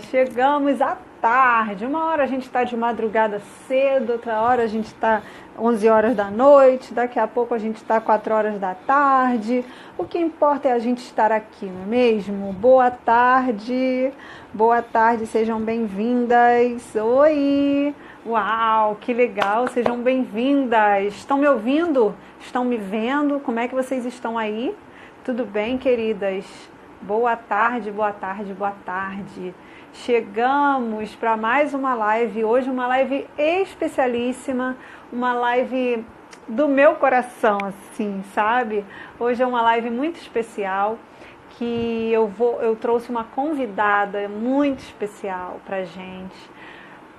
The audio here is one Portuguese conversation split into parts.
Chegamos à tarde. Uma hora a gente está de madrugada cedo, outra hora a gente está 11 horas da noite, daqui a pouco a gente está 4 horas da tarde. O que importa é a gente estar aqui, não é mesmo? Boa tarde, sejam bem-vindas. Oi! Uau, que legal, sejam bem-vindas. Estão me ouvindo? Estão me vendo? Como é que vocês estão aí? Tudo bem, queridas? Boa tarde, boa tarde, boa tarde. Chegamos para mais uma live, hoje uma live especialíssima, uma live do meu coração, assim, sabe? Hoje é uma live muito especial, que eu trouxe uma convidada muito especial pra gente,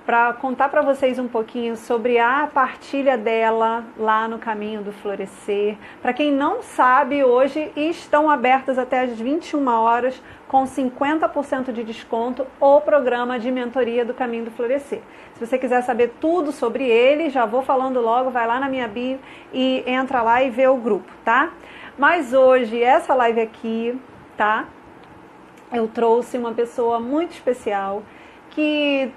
para contar para vocês um pouquinho sobre a partilha dela lá no Caminho do Florescer. Para quem não sabe, hoje estão abertas até as 21 horas com 50% de desconto o programa de mentoria do Caminho do Florescer. Se você quiser saber tudo sobre ele, já vou falando logo, vai lá na minha bio e entra lá e vê o grupo, tá? Mas hoje, essa live aqui, tá? Eu trouxe uma pessoa muito especial que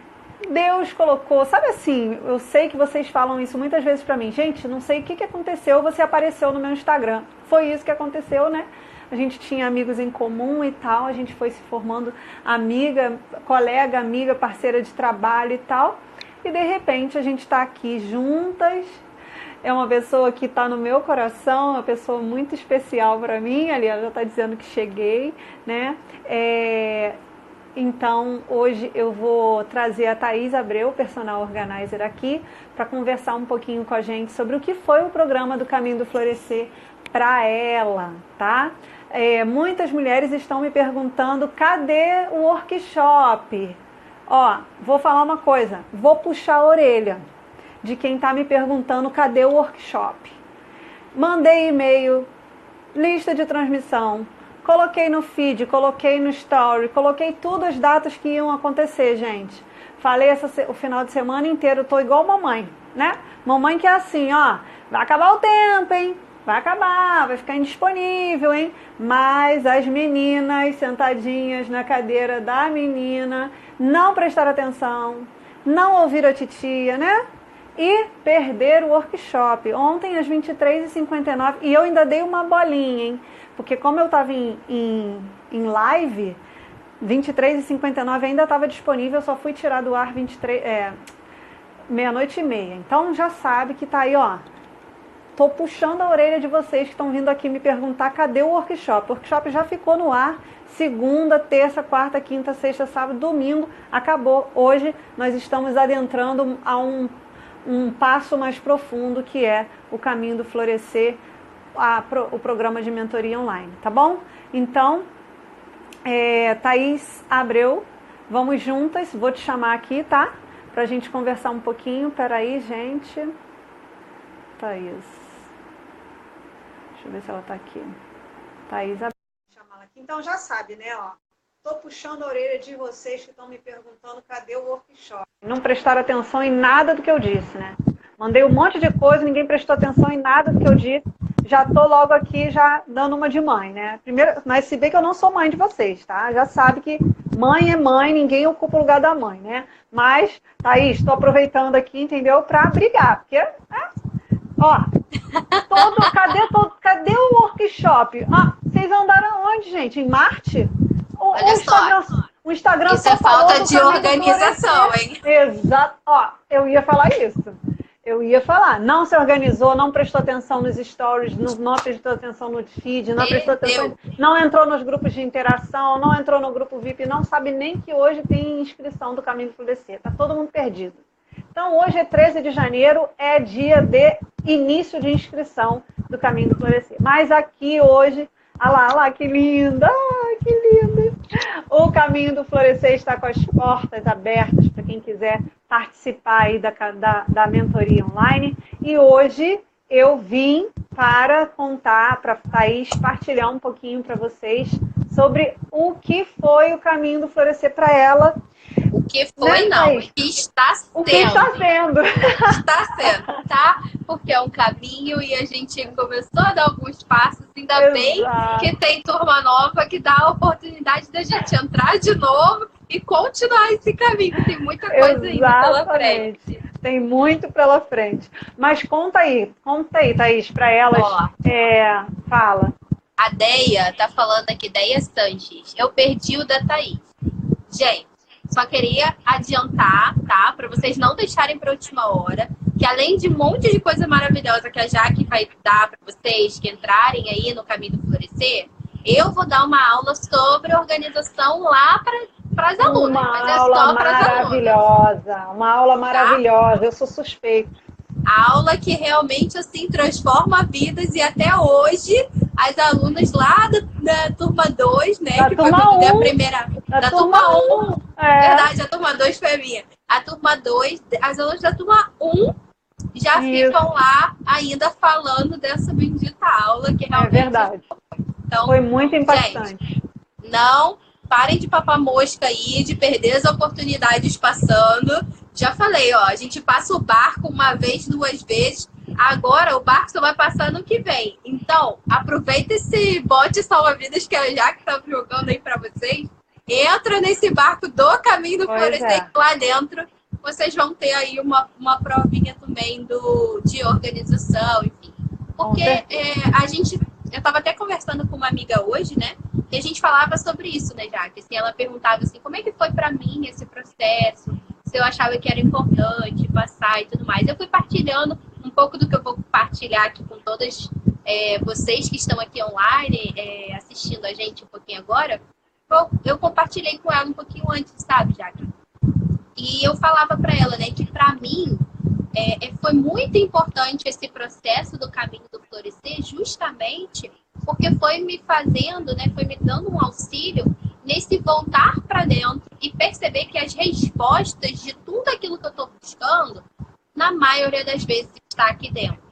Deus colocou, sabe assim, eu sei que vocês falam isso muitas vezes pra mim, gente, não sei o que aconteceu, você apareceu no meu Instagram. Foi isso que aconteceu, né? A gente tinha amigos em comum e tal, a gente foi se formando amiga, colega, amiga, parceira de trabalho e tal, e de repente a gente tá aqui juntas. É uma pessoa que está no meu coração, uma pessoa muito especial para mim, ali ela já está dizendo que cheguei, né? Então, hoje eu vou trazer a Thaís Abreu, personal organizer, aqui, para conversar um pouquinho com a gente sobre o que foi o programa do Caminho do Florescer para ela, tá? Muitas mulheres estão me perguntando, cadê o workshop? Ó, vou falar uma coisa, vou puxar a orelha de quem está me perguntando, cadê o workshop? Mandei e-mail, lista de transmissão, coloquei no feed, coloquei no story, coloquei tudo as datas que iam acontecer, gente. Falei o final de semana inteiro, eu tô igual mamãe, né? Mamãe que é assim, ó, vai acabar o tempo, hein? Vai acabar, vai ficar indisponível, hein? Mas as meninas sentadinhas na cadeira da menina não prestaram atenção, não ouviram a titia, né? E perder o workshop. Ontem às 23h59, e eu ainda dei uma bolinha, hein? Porque como eu estava em live, 23h59 ainda estava disponível, eu só fui tirar do ar meia-noite e meia. Então já sabe que tá aí, ó. Tô puxando a orelha de vocês que estão vindo aqui me perguntar cadê o workshop. O workshop já ficou no ar, segunda, terça, quarta, quinta, sexta, sábado, domingo, acabou. Hoje nós estamos adentrando a um passo mais profundo, que é o Caminho do Florescer, o programa de mentoria online, tá bom? Então, Thaís Abreu, vamos juntas, vou te chamar aqui, tá? Pra gente conversar um pouquinho, peraí, gente. Thaís, deixa eu ver se ela tá aqui. Thaís Abreu, vou chamar ela aqui. Então já sabe, né, ó. Tô puxando a orelha de vocês que estão me perguntando cadê o workshop. Não prestaram atenção em nada do que eu disse, né? Mandei um monte de coisa, ninguém prestou atenção em nada do que eu disse. Já tô logo aqui já dando uma de mãe, né? Primeiro, mas se bem que eu não sou mãe de vocês, tá? Já sabe que mãe é mãe, ninguém ocupa o lugar da mãe, né? Mas, Thaís, estou aproveitando aqui, entendeu? Pra brigar, porque, ó, cadê o workshop? Vocês andaram onde, gente? Em Marte? Olha só, o Instagram isso é falta de organização, hein? Exato, ó, eu ia falar isso. Eu ia falar, não se organizou, não prestou atenção nos stories, não prestou atenção no feed, não prestou atenção, não entrou nos grupos de interação, não entrou no grupo VIP, não sabe nem que hoje tem inscrição do Caminho do Florescer. Tá todo mundo perdido. Então hoje é 13 de janeiro, é dia de início de inscrição do Caminho do Florescer. Mas aqui hoje, olha lá, que linda, que linda. O Caminho do Florescer está com as portas abertas para quem quiser participar aí da mentoria online. E hoje eu vim para contar, para Thaís partilhar um pouquinho para vocês sobre o que foi o Caminho do Florescer para ela. O que foi, né, não, o que está sendo. O que está sendo. Está sendo, tá? Porque é um caminho e a gente começou a dar alguns passos, ainda bem que tem turma nova que dá a oportunidade da gente entrar de novo e continuar esse caminho. Tem muita coisa ainda pela frente. Tem muito pela frente. Mas conta aí, Thaís, para elas. Ó, fala. a Deia tá falando aqui, Deia Sanches. Eu perdi o da Thaís. Gente, só queria adiantar, tá? Para vocês não deixarem para a última hora, que além de um monte de coisa maravilhosa que a Jaque vai dar para vocês que entrarem aí no caminho do florescer, eu vou dar uma aula sobre organização lá para as alunas. Mas é só para as alunas. Uma aula maravilhosa. Tá? Eu sou suspeita. A aula que realmente assim transforma vidas, e até hoje as alunas lá da turma 2, né? Da que turma foi quando 1. A primeira. Da turma 1. Verdade, a turma 2 foi a minha. A turma 2, as alunas da turma 1 já ficam lá ainda falando dessa bendita aula que realmente. É verdade. Então, foi muito impactante. Gente, não parem de papar mosca aí, de perder as oportunidades passando. Já falei, ó, a gente passa o barco uma vez, 2 vezes. Agora o barco só vai passar no que vem. Então, aproveita esse bote salva-vidas que a Jaque tá jogando aí pra vocês. Entra nesse barco do caminho do florescer lá dentro. Vocês vão ter aí uma provinha também de organização, enfim. Porque eu tava até conversando com uma amiga hoje, né? E a gente falava sobre isso, né, Jaque? Assim, ela perguntava assim, como é que foi pra mim esse processo? Se eu achava que era importante passar e tudo mais. Eu fui partilhando um pouco do que eu vou compartilhar aqui com todas vocês que estão aqui online, assistindo a gente um pouquinho agora. Eu compartilhei com ela um pouquinho antes, sabe, Jaque? E eu falava para ela, né, que para mim foi muito importante esse processo do caminho do florescer, justamente porque foi me fazendo, né, foi me dando um auxílio nesse voltar para dentro e perceber que as respostas de tudo aquilo que eu estou buscando, na maioria das vezes, está aqui dentro,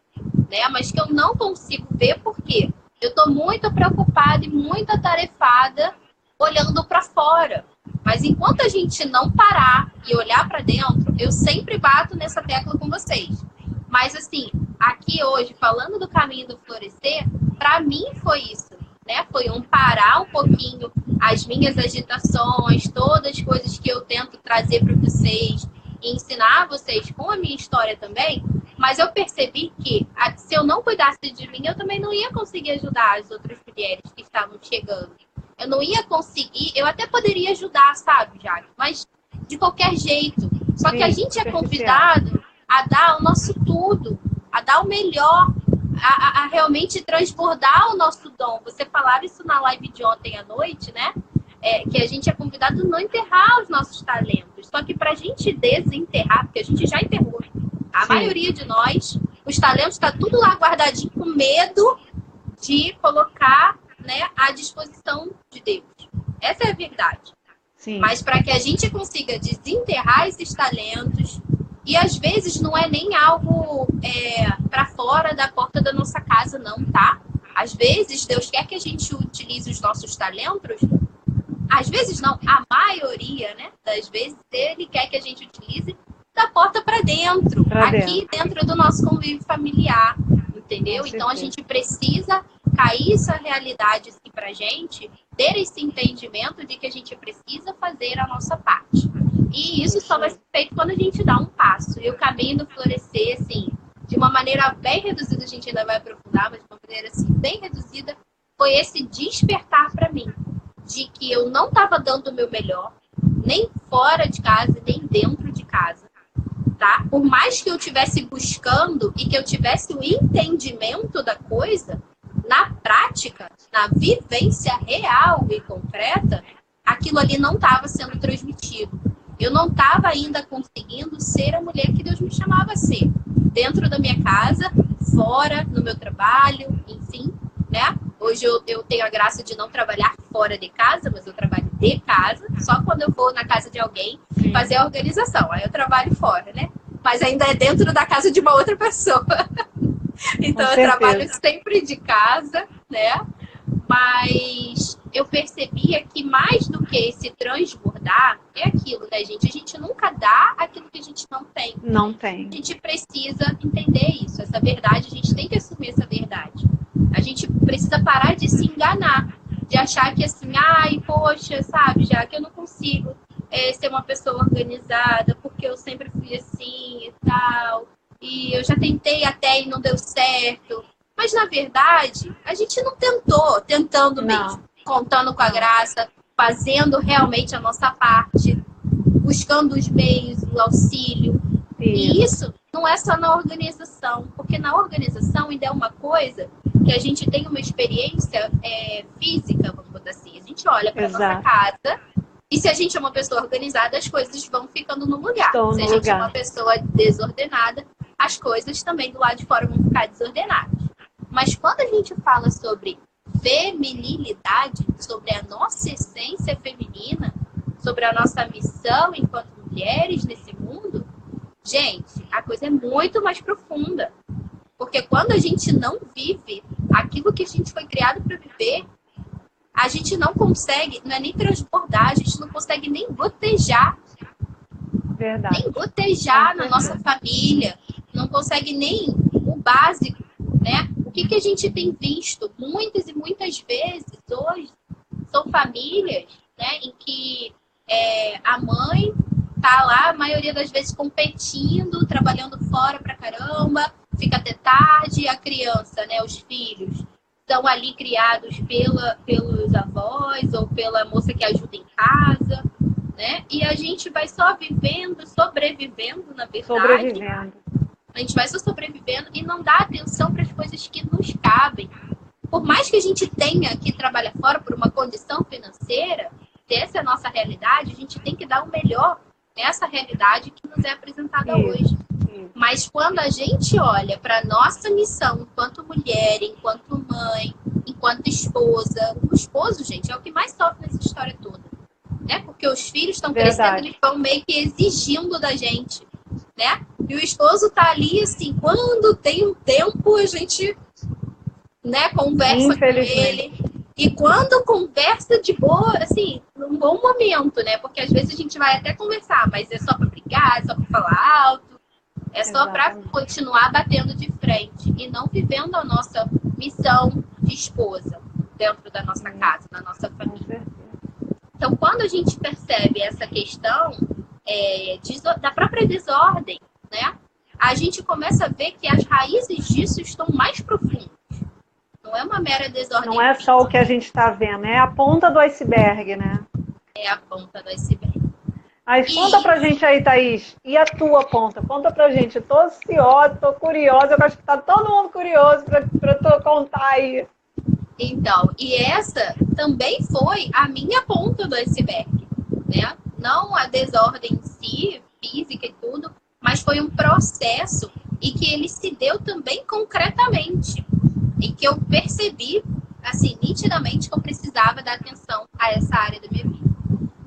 né? Mas que eu não consigo ver porque eu estou muito preocupada e muito atarefada olhando para fora. Mas enquanto a gente não parar e olhar para dentro, eu sempre bato nessa tecla com vocês. Mas assim, aqui hoje, falando do caminho do florescer, para mim foi isso, né? Foi parar um pouquinho as minhas agitações, todas as coisas que eu tento trazer para vocês e ensinar vocês com a minha história também. Mas eu percebi que se eu não cuidasse de mim, eu também não ia conseguir ajudar as outras mulheres que estavam chegando. Eu não ia conseguir, eu até poderia ajudar, sabe, Jaque? Mas de qualquer jeito. Só que a gente é convidado a dar o nosso tudo, a dar o melhor, a realmente transbordar o nosso dom. Você falava isso na live de ontem à noite, né? Que a gente é convidado a não enterrar os nossos talentos. Só que pra gente desenterrar, porque a gente já enterrou, a maioria de nós, os talentos tá tudo lá guardadinho com medo de colocar, né, à disposição de Deus. Essa é a verdade. Sim. Mas para que a gente consiga desenterrar esses talentos, e às vezes não é nem algo para fora da porta da nossa casa, não, tá? Às vezes Deus quer que a gente utilize os nossos talentos, às vezes não, a maioria, né, das vezes Ele quer que a gente utilize da porta para dentro, aqui dentro do nosso convívio familiar, entendeu? Então a gente precisa cair essa realidade assim pra gente, ter esse entendimento de que a gente precisa fazer a nossa parte. E isso só vai ser feito quando a gente dá um passo. E o caminho do florescer, assim, de uma maneira bem reduzida, a gente ainda vai aprofundar, mas de uma maneira assim, bem reduzida, foi esse despertar para mim, de que eu não estava dando o meu melhor, nem fora de casa, nem dentro de casa. Tá? Por mais que eu estivesse buscando e que eu tivesse o entendimento da coisa, na prática, na vivência real e concreta, aquilo ali não estava sendo transmitido. Eu não estava ainda conseguindo ser a mulher que Deus me chamava a ser. Dentro da minha casa, fora, no meu trabalho, enfim, né? Hoje eu tenho a graça de não trabalhar fora de casa, mas eu trabalho de casa, só quando eu vou na casa de alguém fazer a organização. Aí eu trabalho fora, né? Mas ainda é dentro da casa de uma outra pessoa. Então eu trabalho sempre de casa, né? Mas eu percebia que mais do que esse transbordar é aquilo, né, gente? A gente nunca dá aquilo que a gente não tem. Não tem. A gente precisa entender isso, essa verdade, a gente tem que assumir essa verdade. A gente precisa parar de se enganar, de achar que assim, ai, poxa, sabe, já que eu não consigo. ser uma pessoa organizada, porque eu sempre fui assim e tal. E eu já tentei até e não deu certo. Mas, na verdade, a gente não tentou, tentando mesmo. Contando com a graça, fazendo realmente a nossa parte, buscando os meios, o auxílio. E isso não é só na organização, porque na organização ainda é uma coisa que a gente tem uma experiência física, vamos botar assim. A gente olha para nossa casa e se a gente é uma pessoa organizada, as coisas vão ficando no lugar. Se a gente é uma pessoa desordenada, as coisas também do lado de fora vão ficar desordenadas. Mas quando a gente fala sobre feminilidade, sobre a nossa essência feminina, sobre a nossa missão enquanto mulheres nesse mundo, gente, a coisa é muito mais profunda. Porque quando a gente não vive aquilo que a gente foi criado para viver, a gente não consegue, não é nem transbordar, a gente não consegue nem gotejar. Verdade. Nem gotejar na nossa família, não consegue nem o básico, né? O que a gente tem visto muitas e muitas vezes hoje são famílias, né, em que a mãe tá lá, a maioria das vezes competindo, trabalhando fora pra caramba, fica até tarde, a criança, né, os filhos, estão ali criados pelos avós ou pela moça que ajuda em casa, né? E a gente vai só vivendo, sobrevivendo, na verdade. A gente vai só sobrevivendo e não dá atenção para as coisas que nos cabem. Por mais que a gente tenha que trabalhar fora por uma condição financeira, se essa é a nossa realidade, a gente tem que dar o melhor nessa realidade que nos é apresentada hoje. Mas quando a gente olha para a nossa missão enquanto mulher, enquanto mãe, enquanto esposa, o esposo, gente, é o que mais sofre nessa história toda. Né? Porque os filhos estão crescendo, eles estão meio que exigindo da gente, né? E o esposo tá ali, assim, quando tem um tempo, a gente, né, conversa com ele. E quando conversa de boa, assim, num bom momento, né? Porque às vezes a gente vai até conversar, mas é só pra brigar, é só pra falar alto, é só pra continuar batendo de frente e não vivendo a nossa missão de esposa dentro da nossa casa, da nossa família. Então, quando a gente percebe essa questão da própria desordem, né? A gente começa a ver que as raízes disso estão mais profundas. Não é uma mera desordem. Não é só o que a gente está vendo, é a ponta do iceberg, né? É a ponta do iceberg. Mas conta pra gente aí, Thaís, e a tua ponta? Conta pra gente, eu tô ansiosa, tô curiosa, eu acho que tá todo mundo curioso pra tu contar aí. Então, e essa também foi a minha ponta do iceberg, né? Não a desordem em si, física e tudo, mas foi um processo e que ele se deu também concretamente. E que eu percebi, assim, nitidamente que eu precisava dar atenção a essa área da minha vida.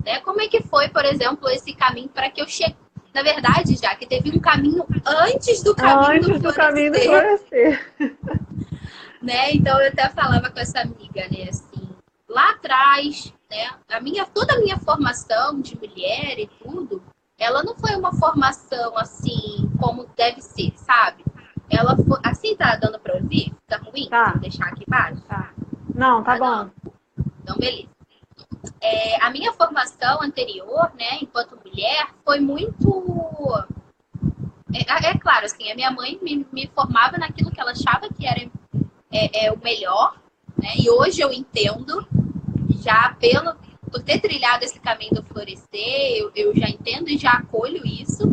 Né? Como é que foi, por exemplo, esse caminho para que eu chegue? Na verdade, já que teve um caminho antes do caminho do florescer. Né? Então, eu até falava com essa amiga, né, assim, lá atrás, né, toda a minha formação de mulher e tudo, ela não foi uma formação, assim, como deve ser, sabe? Ela foi, assim, tá dando pra ouvir? Tá ruim? Tá. Vou deixar aqui embaixo? Tá. Não, tá bom. Não. Então, beleza. A minha formação anterior, né, enquanto mulher, foi muito... É claro, assim, a minha mãe me formava naquilo que ela achava que era o melhor, né? E hoje eu entendo, já por ter trilhado esse caminho do florescer, eu já entendo e já acolho isso.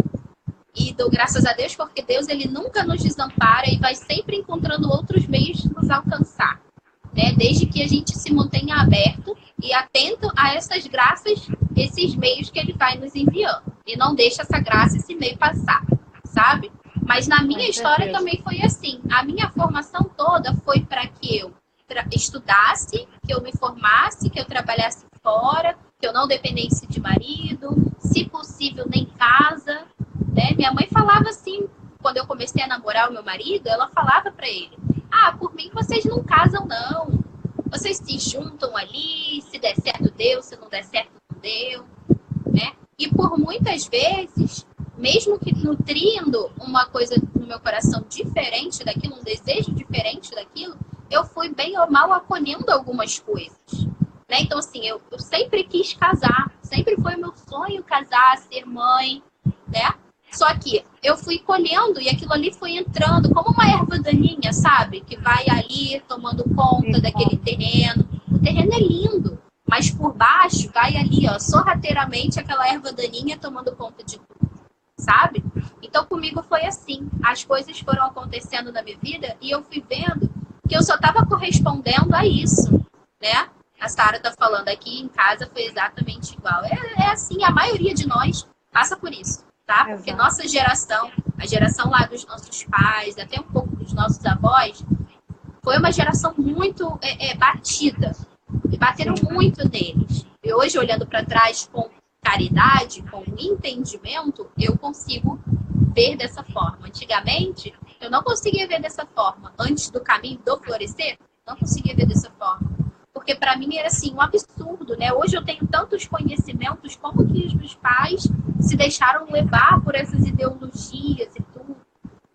E dou graças a Deus, porque Deus, ele nunca nos desampara e vai sempre encontrando outros meios de nos alcançar, né? Desde que a gente se mantenha aberto e atento a essas graças, esses meios que ele vai nos enviando. E não deixa essa graça, esse meio passar, sabe? Mas na minha história também foi assim. A minha formação toda foi para que eu estudasse, que eu me formasse, que eu trabalhasse fora, que eu não dependesse de marido, se possível nem casa, né? Minha mãe falava assim, quando eu comecei a namorar o meu marido, ela falava para ele: por mim vocês não casam não, vocês se juntam ali, se der certo deu, se não der certo não deu, né? E por muitas vezes, mesmo que nutrindo uma coisa no meu coração diferente daquilo, um desejo diferente daquilo, eu fui bem ou mal acolhendo algumas coisas, né? Então, assim, eu sempre quis casar, Sempre foi o meu sonho casar, ser mãe, né? Só que eu fui colhendo e aquilo ali foi entrando como uma erva daninha, sabe? Que vai ali tomando conta daquele terreno. O terreno é lindo, mas por baixo vai ali, ó, sorrateiramente aquela erva daninha tomando conta de tudo, sabe? Então comigo foi assim. As coisas foram acontecendo na minha vida e eu fui vendo que eu só estava correspondendo a isso, né? A Sara tá falando aqui, em casa foi exatamente igual. É assim, a maioria de nós passa por isso. Tá? Porque Exato. nossa geração, a geração lá dos nossos pais, até um pouco dos nossos avós, foi uma geração muito batida. E bateram muito neles. E hoje, olhando para trás com caridade, com entendimento, eu consigo ver dessa forma. Antigamente, eu não conseguia ver dessa forma. Antes do caminho do florescer, não conseguia ver dessa forma. Porque para mim era assim, um absurdo, né? Hoje eu tenho tantos conhecimentos, como que os meus pais se deixaram levar por essas ideologias e tudo.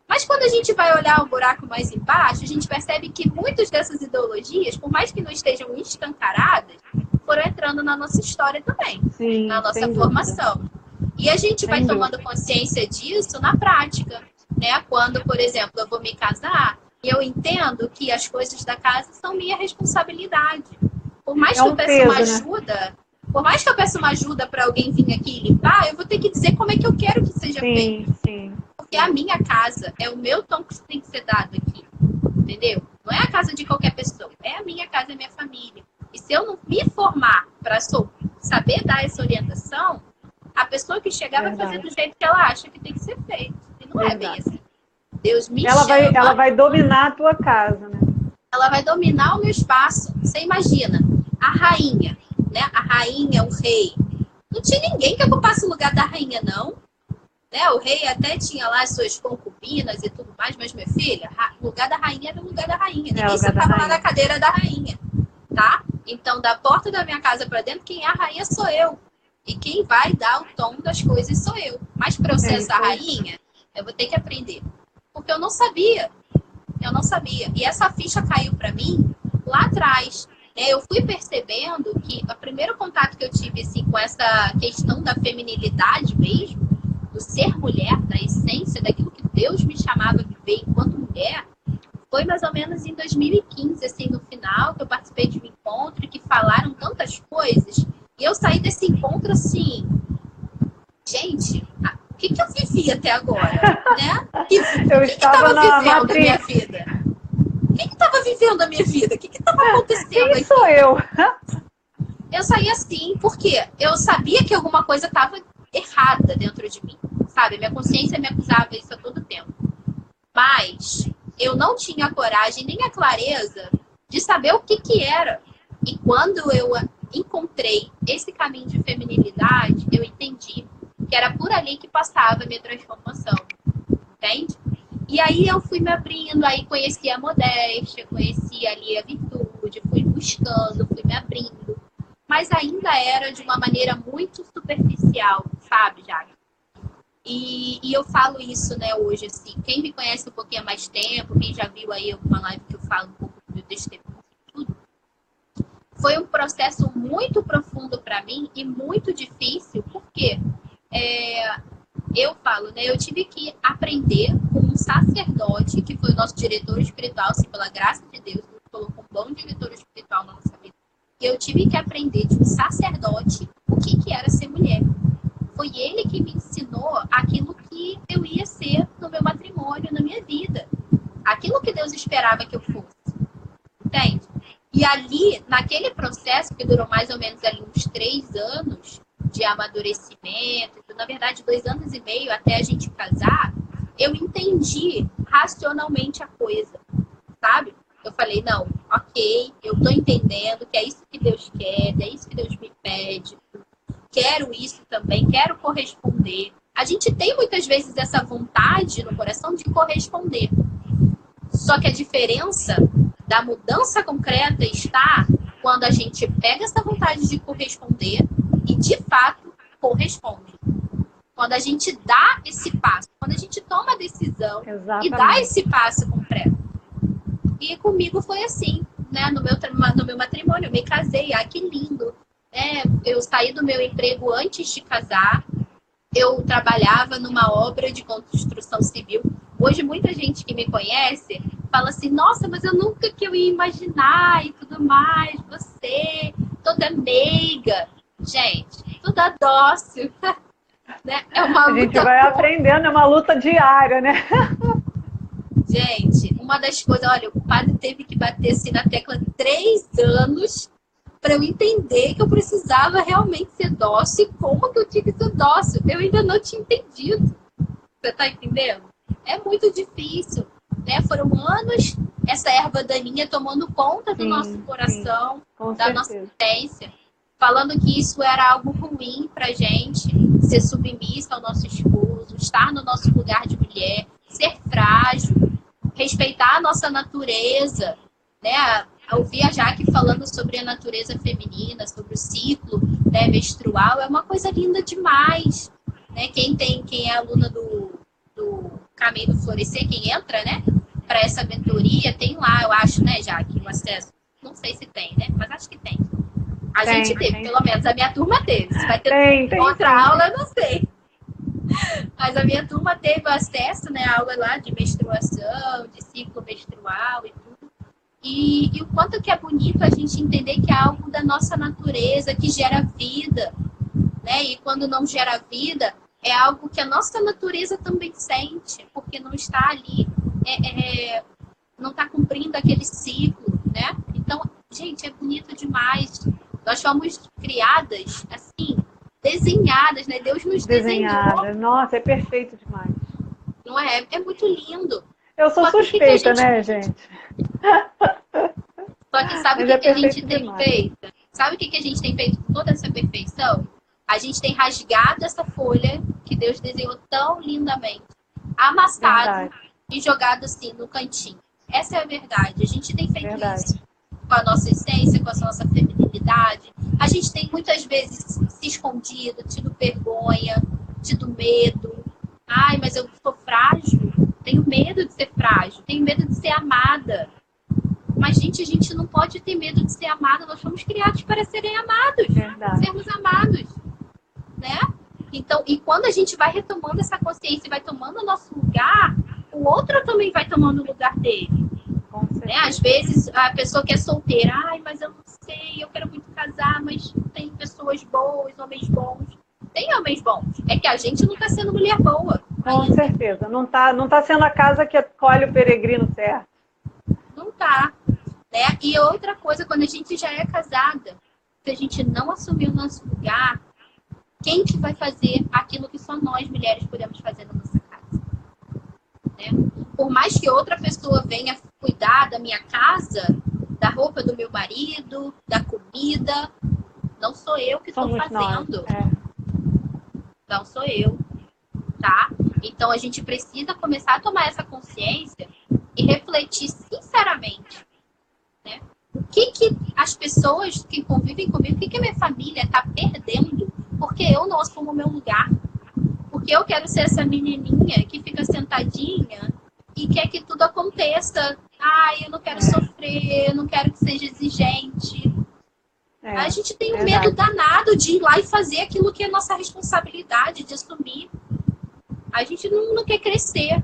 Mas quando a gente vai olhar o buraco mais embaixo, a gente percebe que muitas dessas ideologias, por mais que não estejam escancaradas, foram entrando na nossa história também, Sim, na nossa formação. E a gente vai tomando consciência disso na prática, né? Quando, por exemplo, eu vou me casar, e eu entendo que as coisas da casa são minha responsabilidade. Por mais que eu peça uma ajuda, por mais que eu peça uma ajuda para alguém vir aqui e limpar, eu vou ter que dizer como é que eu quero que seja feito. Sim. Porque é a minha casa, é o meu tom que tem que ser dado aqui. Entendeu? Não é a casa de qualquer pessoa, é a minha casa, é a minha família. E se eu não me formar para saber dar essa orientação, a pessoa que chegar vai fazer do jeito que ela acha que tem que ser feito. E não é bem assim. Deus me chama. Ela vai dominar a tua casa, né? Ela vai dominar o meu espaço. Você imagina, a rainha, né? A rainha, o rei. Não tinha ninguém que ocupasse o lugar da rainha, não. Né? O rei até tinha lá as suas concubinas e tudo mais, mas, minha filha, o lugar da rainha era o lugar da rainha. Ninguém sentava lá na cadeira da rainha, tá? Então, da porta da minha casa para dentro, quem é a rainha sou eu. E quem vai dar o tom das coisas sou eu. Mas para eu ser essa rainha, eu vou ter que aprender. Porque eu não sabia. E essa ficha caiu para mim lá atrás. Eu fui percebendo que o primeiro contato que eu tive assim, com essa questão da feminilidade mesmo, do ser mulher, da essência, daquilo que Deus me chamava de ver enquanto mulher, foi mais ou menos em 2015, assim, no final, que eu participei de um encontro e que falaram tantas coisas. E eu saí desse encontro assim, gente, o que eu vivi até agora? Né? Eu estava na vivendo a minha vida? O que estava vivendo a minha vida? O que estava acontecendo Quem aqui? sou eu? Eu saí assim, porque eu sabia que alguma coisa estava errada dentro de mim, sabe? Minha consciência me acusava isso a todo tempo. Mas eu não tinha a coragem nem a clareza de saber o que era. E quando eu encontrei esse caminho de feminilidade, eu entendi que era por ali que passava a minha transformação. Entende? E aí eu fui me abrindo, aí conheci a modéstia, conheci ali a virtude, fui buscando, fui me abrindo. Mas ainda era de uma maneira muito superficial, sabe, Jaque? E eu falo isso, né, hoje, assim, quem me conhece um pouquinho há mais tempo, quem já viu aí alguma live que eu falo um pouco do meu testemunho, tudo, foi um processo muito profundo para mim e muito difícil, porque eu falo, né, eu tive que aprender com um sacerdote, que foi o nosso diretor espiritual, assim, pela graça de Deus, Deus colocou um bom diretor espiritual na nossa vida. E eu tive que aprender de um sacerdote o que era ser mulher. Foi ele que me ensinou aquilo que eu ia ser no meu matrimônio, na minha vida. Aquilo que Deus esperava que eu fosse. Entende? E ali, naquele processo, que durou mais ou menos ali uns 3 anos de amadurecimento, na verdade 2 anos e meio até a gente casar, eu entendi racionalmente a coisa, sabe? Eu falei, não, ok, eu tô entendendo que é isso que Deus quer, é isso que Deus me pede, quero isso também, quero corresponder. A gente tem muitas vezes essa vontade no coração de corresponder. Só que a diferença da mudança concreta está quando a gente pega essa vontade de corresponder e, de fato, corresponde. Quando a gente dá esse passo, quando a gente toma a decisão e dá esse passo concreto. E comigo foi assim, né? No meu matrimônio, eu me casei, ai que lindo. Eu saí do meu emprego antes de casar, eu trabalhava numa obra de construção civil. Hoje, muita gente que me conhece fala assim, nossa, mas eu nunca que eu ia imaginar e tudo mais, você, toda meiga. Gente, toda dócil, né? É uma A luta. gente vai aprendendo, é uma luta diária, né? Gente, uma das coisas, olha, o padre teve que bater assim na tecla 3 anos para eu entender que eu precisava realmente ser dócil e como que eu tinha que ser dócil. Eu ainda não tinha entendido. Você tá entendendo? É muito difícil, né? Foram anos essa erva daninha tomando conta do nosso coração, da nossa essência, falando que isso era algo ruim pra gente, ser submissa ao nosso esposo, estar no nosso lugar de mulher, ser frágil, respeitar a nossa natureza, né? Ouvir a Jaque falando sobre a natureza feminina, sobre o ciclo, né, menstrual, é uma coisa linda demais, né? Quem é aluna do Caminho do Florescer, quem entra, né, para essa mentoria, tem lá, eu acho, né, Jaque, o acesso. Não sei se tem, né? Mas acho que tem. A gente teve, pelo menos a minha turma teve. Se vai ter outra aula, eu não sei. Mas a minha turma teve acesso, né, à aula lá de menstruação, de ciclo menstrual e tudo. E o quanto que é bonito a gente entender que é algo da nossa natureza, que gera vida, né? E quando não gera vida, é algo que a nossa natureza também sente, porque não está ali, não está cumprindo aquele ciclo, né? Então, gente, é bonito demais. Nós fomos criadas, assim, desenhadas, né? Deus nos desenhou. Nossa, é perfeito demais. Não é? É muito lindo. Eu sou suspeita, né, gente? Só que sabe o que a gente tem feito? Sabe o que a gente tem feito com toda essa perfeição? A gente tem rasgado essa folha que Deus desenhou tão lindamente, amassado e jogado assim no cantinho. Essa é a verdade. A gente tem feito isso com a nossa essência, com a nossa feminilidade. A gente tem muitas vezes se escondido, tido vergonha, tido medo. Ai, mas eu sou frágil. Tenho medo de ser frágil. Tenho medo de ser amada. Mas, gente, a gente não pode ter medo de ser amada. Nós fomos criados para serem amados. Sermos amados. Né? Então, e quando a gente vai retomando essa consciência e vai tomando o nosso lugar, o outro também vai tomando o lugar dele. Né? Às vezes a pessoa que é solteira, ai, mas eu não sei, eu quero muito casar, mas tem pessoas boas, homens bons. Tem homens bons. É que a gente não está sendo mulher boa. Com certeza. Não tá sendo a casa que acolhe o peregrino certo. Não tá. Né? E outra coisa, quando a gente já é casada, se a gente não assumir o nosso lugar, quem que vai fazer aquilo que só nós, mulheres, podemos fazer na nossa casa? Né? Por mais que outra pessoa venha cuidar da minha casa, da roupa do meu marido, da comida, não sou eu que estou fazendo. Não sou eu. Tá? Então, a gente precisa começar a tomar essa consciência e refletir sinceramente. Né? O que as pessoas que convivem comigo, o que a minha família está perdendo porque eu não assumo o meu lugar. Porque eu quero ser essa menininha que fica sentadinha e quer que tudo aconteça. Ai, eu não quero sofrer, eu não quero que seja exigente. A gente tem um medo danado de ir lá e fazer aquilo que é nossa responsabilidade, de assumir. A gente não quer crescer.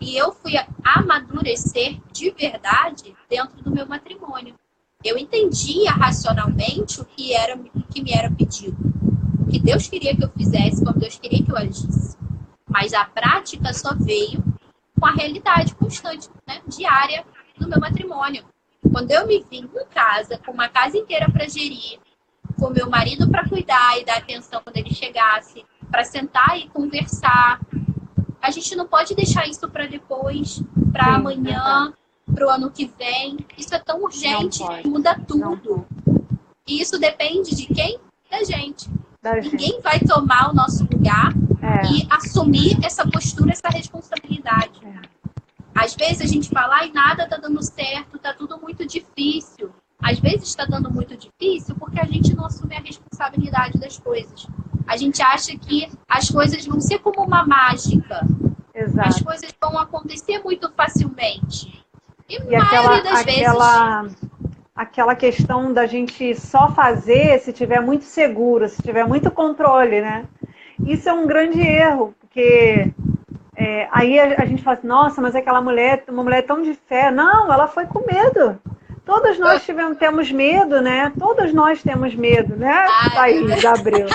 E eu fui amadurecer de verdade dentro do meu matrimônio. Eu entendia racionalmente o que me era pedido. O que Deus queria que eu fizesse, como Deus queria que eu agisse. Mas a prática só veio com a realidade constante, né, diária do meu matrimônio. Quando eu me vi em casa, com uma casa inteira para gerir, com meu marido para cuidar e dar atenção quando ele chegasse, para sentar e conversar, a gente não pode deixar isso para depois, para amanhã, para o ano que vem. Isso é tão urgente, muda tudo. E isso depende de quem? Da gente. Ninguém vai tomar o nosso lugar e assumir essa postura, essa responsabilidade. Às vezes a gente fala, ai, nada tá dando certo, tá tudo muito difícil. Às vezes está dando muito difícil porque a gente não assume a responsabilidade das coisas. A gente acha que as coisas vão ser como uma mágica. Exato. As coisas vão acontecer muito facilmente. E a maioria das vezes... aquela questão da gente só fazer se tiver muito seguro, se tiver muito controle, né? Isso é um grande erro, porque aí a gente fala assim, nossa, mas aquela mulher, uma mulher tão de fé. Não, ela foi com medo. Todos nós temos medo, né? Todos nós temos medo, né, Thaís, Abreu?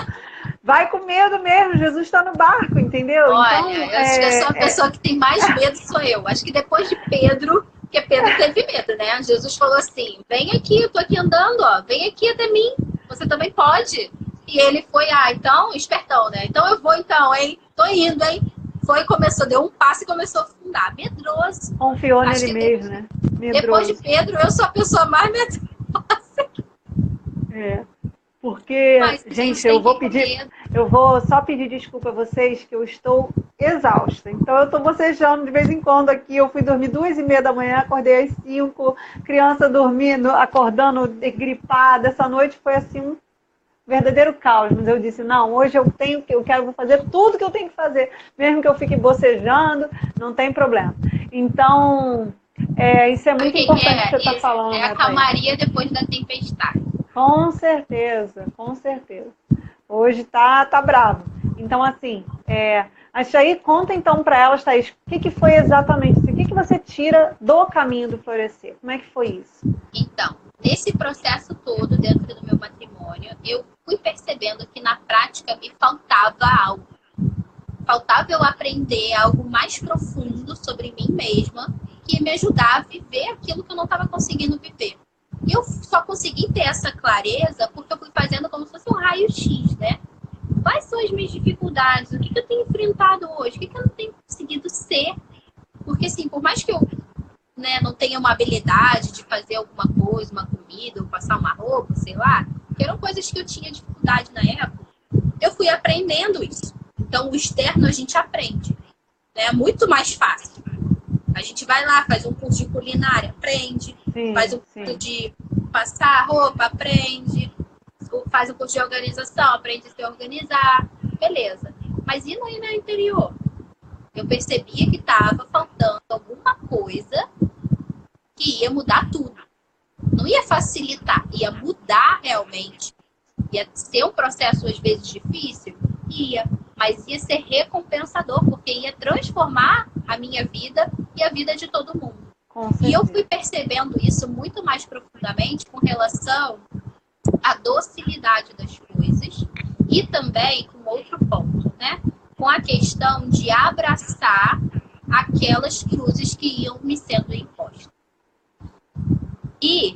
Vai com medo mesmo, Jesus está no barco, entendeu? Olha, então, eu acho que eu sou a pessoa que tem mais medo, sou eu. Acho que depois de Pedro, porque Pedro teve medo, né? Jesus falou assim, vem aqui, eu tô aqui andando, ó, vem aqui até mim, você também pode. E ele foi, então, espertão, né? Então eu vou então, hein? Tô indo, hein? Foi, começou, deu um passo e começou a afundar. Medroso. Confiou nele mesmo, né? Medroso. Depois de Pedro, eu sou a pessoa mais medrosa. Porque, gente, eu vou só pedir desculpa a vocês que eu estou exausta. Então eu estou bocejando de vez em quando aqui. Eu fui dormir 2h30 da manhã, acordei às 5, criança dormindo, acordando gripada. Essa noite foi assim um verdadeiro caos, mas eu disse, não, hoje vou fazer tudo que eu tenho que fazer, mesmo que eu fique bocejando, não tem problema. Então, isso é muito importante que você está falando. É a calmaria depois da tempestade. Com certeza, com certeza. Hoje tá bravo. Então, assim, acho aí, conta então para elas, Thaís, o que foi exatamente isso? O que você tira do caminho do florescer? Como é que foi isso? Então, nesse processo todo, dentro do meu matrimônio, eu fui percebendo que na prática me faltava algo. Faltava eu aprender algo mais profundo sobre mim mesma, que ia me ajudar a viver aquilo que eu não estava conseguindo viver. E eu só consegui ter essa clareza porque eu fui fazendo como se fosse um raio-x, né? Quais são as minhas dificuldades? O que eu tenho enfrentado hoje? O que eu não tenho conseguido ser? Porque, assim, por mais que eu não tenha uma habilidade de fazer alguma coisa, uma comida, ou passar uma roupa, sei lá, que eram coisas que eu tinha dificuldade na época, eu fui aprendendo isso. Então, o externo a gente aprende. É muito mais fácil. A gente vai lá, faz um curso de culinária, aprende. Faz um curso de passar roupa, aprende. Faz um curso de organização, aprende a se organizar. Beleza. Mas e no interior? Eu percebia que estava faltando alguma coisa que ia mudar tudo. Não ia facilitar, ia mudar realmente. Ia ser um processo, às vezes, difícil? Ia. Mas ia ser recompensador, porque ia transformar a minha vida e a vida de todo mundo. E eu fui percebendo isso muito mais profundamente com relação à docilidade das coisas e também com outro ponto, né? Com a questão de abraçar aquelas cruzes que iam me sendo impostas. E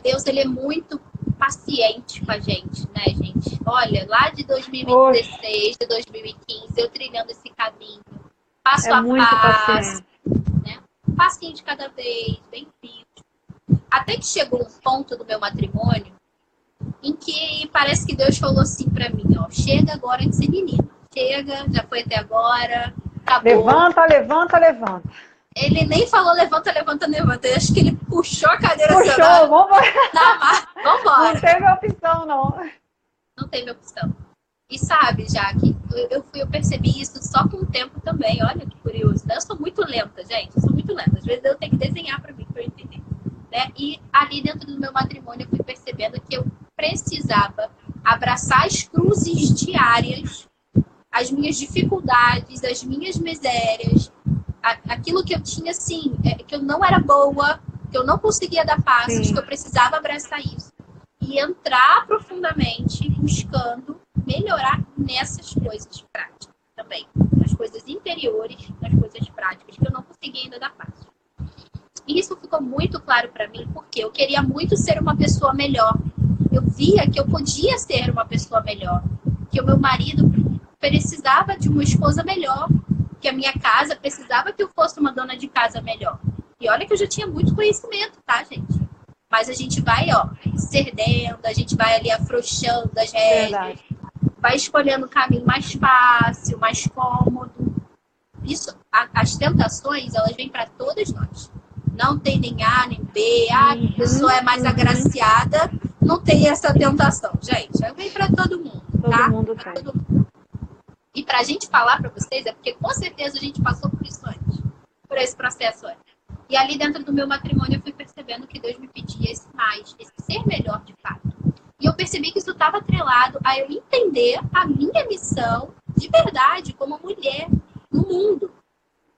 Deus, ele é muito paciente com a gente, né, gente? Olha, lá de 2016, de 2015, eu trilhando esse caminho, passo a passo, né? Um passinho de cada vez, bem firme. Até que chegou um ponto do meu matrimônio em que parece que Deus falou assim pra mim, ó, chega agora de ser menina. Chega, já foi até agora, acabou. Levanta, levanta, levanta. Ele nem falou levanta, levanta, levanta. Eu acho que ele puxou a cadeira. Puxou, vambora. Vambora. Não teve opção, não. Não teve opção. E sabe, Jaque, eu percebi isso só com o tempo também. Olha que curioso. Eu sou muito lenta, gente. Eu sou muito lenta. Às vezes eu tenho que desenhar pra mim, pra eu entender. Né? E ali dentro do meu matrimônio eu fui percebendo que eu precisava abraçar as cruzes diárias, as minhas dificuldades, as minhas misérias, aquilo que eu tinha, assim, que eu não era boa, que eu não conseguia dar passos, que eu precisava abraçar isso. E entrar profundamente buscando melhorar nessas coisas práticas também. Nas coisas interiores, nas coisas práticas, que eu não conseguia ainda dar passos. E isso ficou muito claro para mim, porque eu queria muito ser uma pessoa melhor. Eu via que eu podia ser uma pessoa melhor. Que o meu marido precisava de uma esposa melhor. Que a minha casa precisava que eu fosse uma dona de casa melhor. E olha que eu já tinha muito conhecimento, tá, gente? Mas a gente vai, cedendo, a gente vai ali afrouxando as rédeas. Vai escolhendo o caminho mais fácil, mais cômodo. Isso, as tentações, elas vêm para todas nós. Não tem nem A, nem B. A pessoa é mais agraciada, não tem essa tentação. Gente, vem para todo mundo, tá? Todo mundo tem. Todo mundo. E pra gente falar para vocês, é porque com certeza a gente passou por isso antes. Por esse processo antes. E ali dentro do meu matrimônio eu fui percebendo que Deus me pedia esse mais, esse ser melhor de fato. E eu percebi que isso estava atrelado a eu entender a minha missão de verdade como mulher no mundo.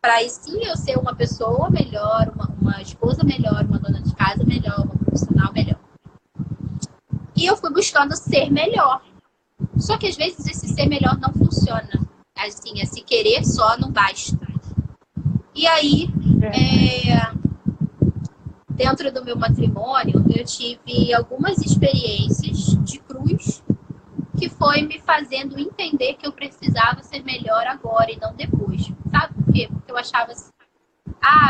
Para aí sim eu ser uma pessoa melhor, uma esposa melhor, uma dona de casa melhor, uma profissional melhor. E eu fui buscando ser melhor. Só que às vezes esse ser melhor não funciona. Assim, esse querer só não basta. E aí, dentro do meu matrimônio, eu tive algumas experiências de cruz que foi me fazendo entender que eu precisava ser melhor agora e não depois. Sabe por quê? Porque eu achava assim,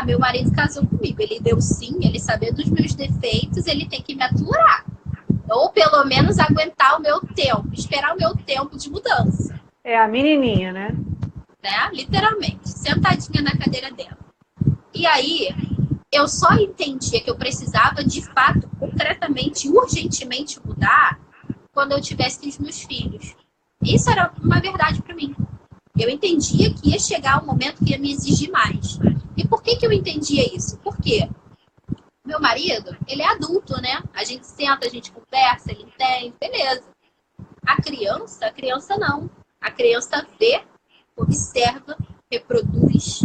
meu marido casou comigo, ele deu sim, ele sabia dos meus defeitos, ele tem que me aturar. Ou pelo menos aguentar o meu tempo, esperar o meu tempo de mudança. É a menininha, né? Literalmente, sentadinha na cadeira dela. E aí, eu só entendia que eu precisava, de fato, concretamente, urgentemente mudar quando eu tivesse os meus filhos. Isso era uma verdade para mim. Eu entendia que ia chegar um momento que ia me exigir mais. E por que eu entendia isso? Porque meu marido, ele é adulto, né? A gente senta, a gente conversa, ele entende, beleza. A criança não. A criança vê, observa, reproduz.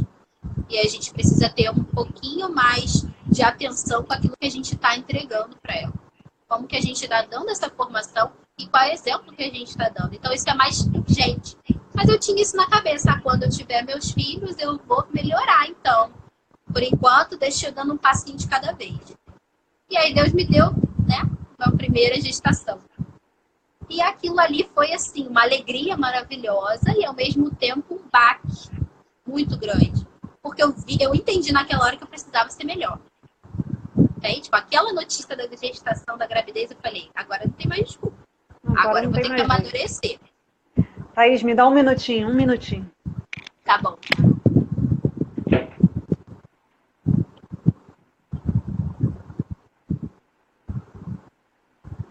E a gente precisa ter um pouquinho mais de atenção com aquilo que a gente está entregando para ela. Como que a gente está dando essa formação e qual é o exemplo que a gente está dando. Então, isso é mais gente. Mas eu tinha isso na cabeça. Quando eu tiver meus filhos, eu vou melhorar, então. Por enquanto, deixa eu dando um passinho de cada vez. E aí, Deus me deu, né, uma primeira gestação. E aquilo ali foi, assim, uma alegria maravilhosa e, ao mesmo tempo, um baque muito grande. Porque eu entendi naquela hora que eu precisava ser melhor. Entende? Tipo, aquela notícia da gestação, da gravidez, eu falei, agora não tem mais desculpa. Agora eu vou ter que amadurecer. Thaís, me dá um minutinho. Tá bom.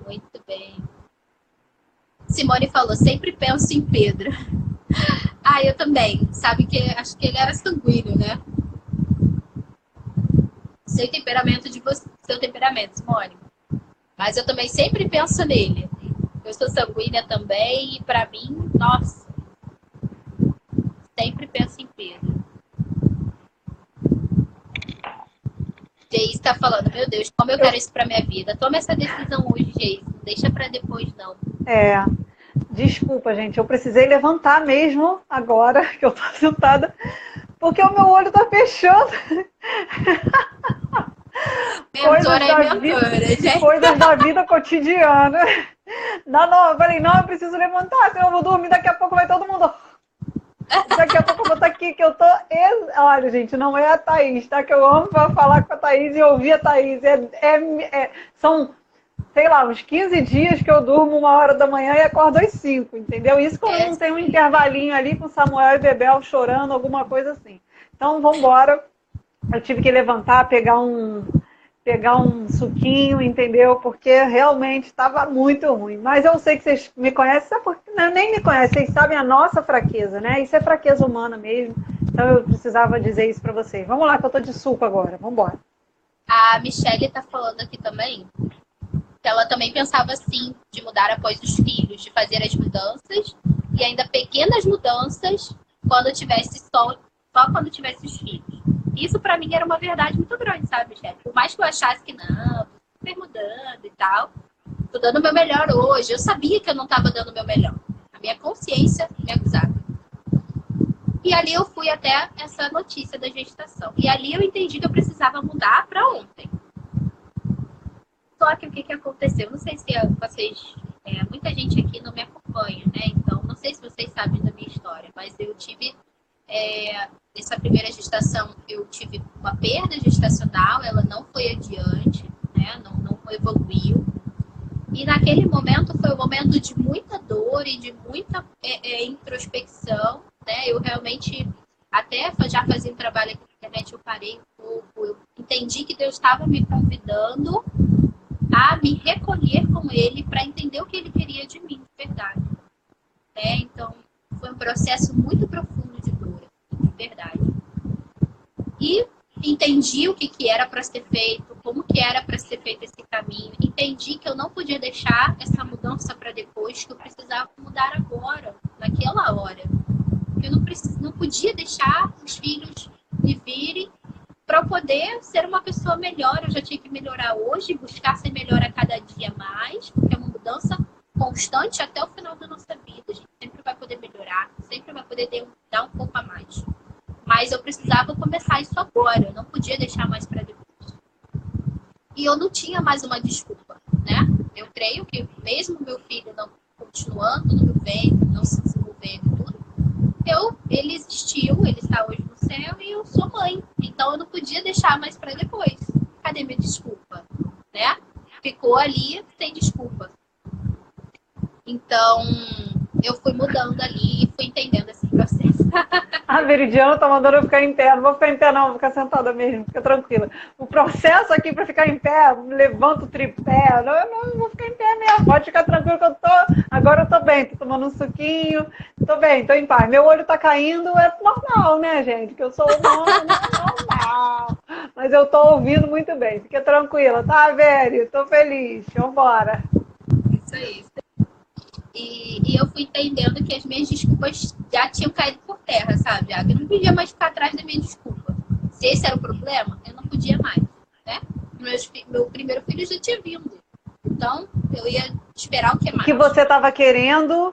Muito bem. Simone falou, sempre penso em Pedro. Eu também. Sabe que acho que ele era sanguíneo, né? Seu temperamento, Simone. Mas eu também sempre penso nele. Eu sou sanguínea também e pra mim, nossa, sempre penso em Pedro. Geis tá falando, meu Deus, como eu quero isso pra minha vida. Toma essa decisão hoje, Geis. Não deixa pra depois, não. Desculpa, gente. Eu precisei levantar mesmo agora que eu tô sentada, porque o meu olho tá fechando. Coisas da vida cotidiana. Eu falei, não, eu preciso levantar, senão eu vou dormir, daqui a pouco vai todo mundo. Daqui a pouco eu vou estar aqui, que eu tô... Olha, gente, não é a Thaís, tá? Que eu amo pra falar com a Thaís e ouvir a Thaís. São, sei lá, uns 15 dias que eu durmo 1h da manhã e acordo às 5, entendeu? Isso quando não tem um intervalinho ali com Samuel e Bebel chorando, alguma coisa assim. Então, vamos embora. Eu tive que levantar, pegar um suquinho, entendeu? Porque realmente estava muito ruim. Mas eu sei que vocês me conhecem, sabe porque nem me conhecem, vocês sabem a nossa fraqueza, né? Isso é fraqueza humana mesmo. Então eu precisava dizer isso para vocês. Vamos lá, que eu tô de suco agora. Vamos embora. A Michelle tá falando aqui também que ela também pensava assim, de mudar após os filhos, de fazer as mudanças e ainda pequenas mudanças quando tivesse só quando tivesse os filhos. Isso pra mim era uma verdade muito grande, sabe, Michelle? Por mais que eu achasse que não, tô mudando e tal, tô dando o meu melhor hoje. Eu sabia que eu não tava dando o meu melhor. A minha consciência me acusava. E ali eu fui até essa notícia da gestação. E ali eu entendi que eu precisava mudar pra ontem. Só que o que aconteceu? Não sei se vocês... muita gente aqui não me acompanha, né? Então, não sei se vocês sabem da minha história, mas eu tive... nessa primeira gestação, eu tive uma perda gestacional, ela não foi adiante, né? Não evoluiu. E naquele momento foi um momento de muita dor e de muita introspecção, né? Eu realmente, até já fazia um trabalho aqui na internet, eu parei um pouco, eu entendi que Deus estava me convidando a me recolher com Ele para entender o que Ele queria de mim, de verdade. Então, foi um processo muito profundo de dor, de verdade. E entendi o que era para ser feito, como que era para ser feito esse caminho. Entendi que eu não podia deixar essa mudança para depois, que eu precisava mudar agora, naquela hora. Eu não podia deixar os filhos me virem para eu poder ser uma pessoa melhor. Eu já tinha que melhorar hoje, buscar ser melhor a cada dia mais, porque é uma mudança constante até o final da nossa vida. A gente sempre vai poder melhorar, sempre vai poder dar um pouco a mais. Mas eu precisava começar isso agora, eu não podia deixar mais para depois. E eu não tinha mais uma desculpa, né? Eu creio que mesmo meu filho não continuando no meu ventre, não se desenvolvendo e tudo, ele existiu, ele está hoje no céu e eu sou mãe. Então eu não podia deixar mais para depois. Cadê minha desculpa? Né? Ficou ali sem desculpa. Então eu fui mudando ali e fui entendendo esse processo. A Veridiana tá mandando eu ficar em pé. Não vou ficar em pé, não, vou ficar sentada mesmo, fica tranquila. O processo aqui para ficar em pé, levanto o tripé. Não vou ficar em pé mesmo. Pode ficar tranquilo que eu tô. Agora eu tô bem, tô tomando um suquinho. Tô bem, tô em paz. Meu olho tá caindo, é normal, né, gente? Que eu sou normal. Mas eu tô ouvindo muito bem. Fica tranquila, tá, Veri? Tô feliz. Vambora. Isso aí. E eu fui entendendo que as minhas desculpas já tinham caído por terra, sabe? Eu não podia mais ficar atrás da minha desculpa. Se esse era o problema, eu não podia mais, né? Meu primeiro filho já tinha vindo. Então, eu ia esperar o que mais? O que você estava querendo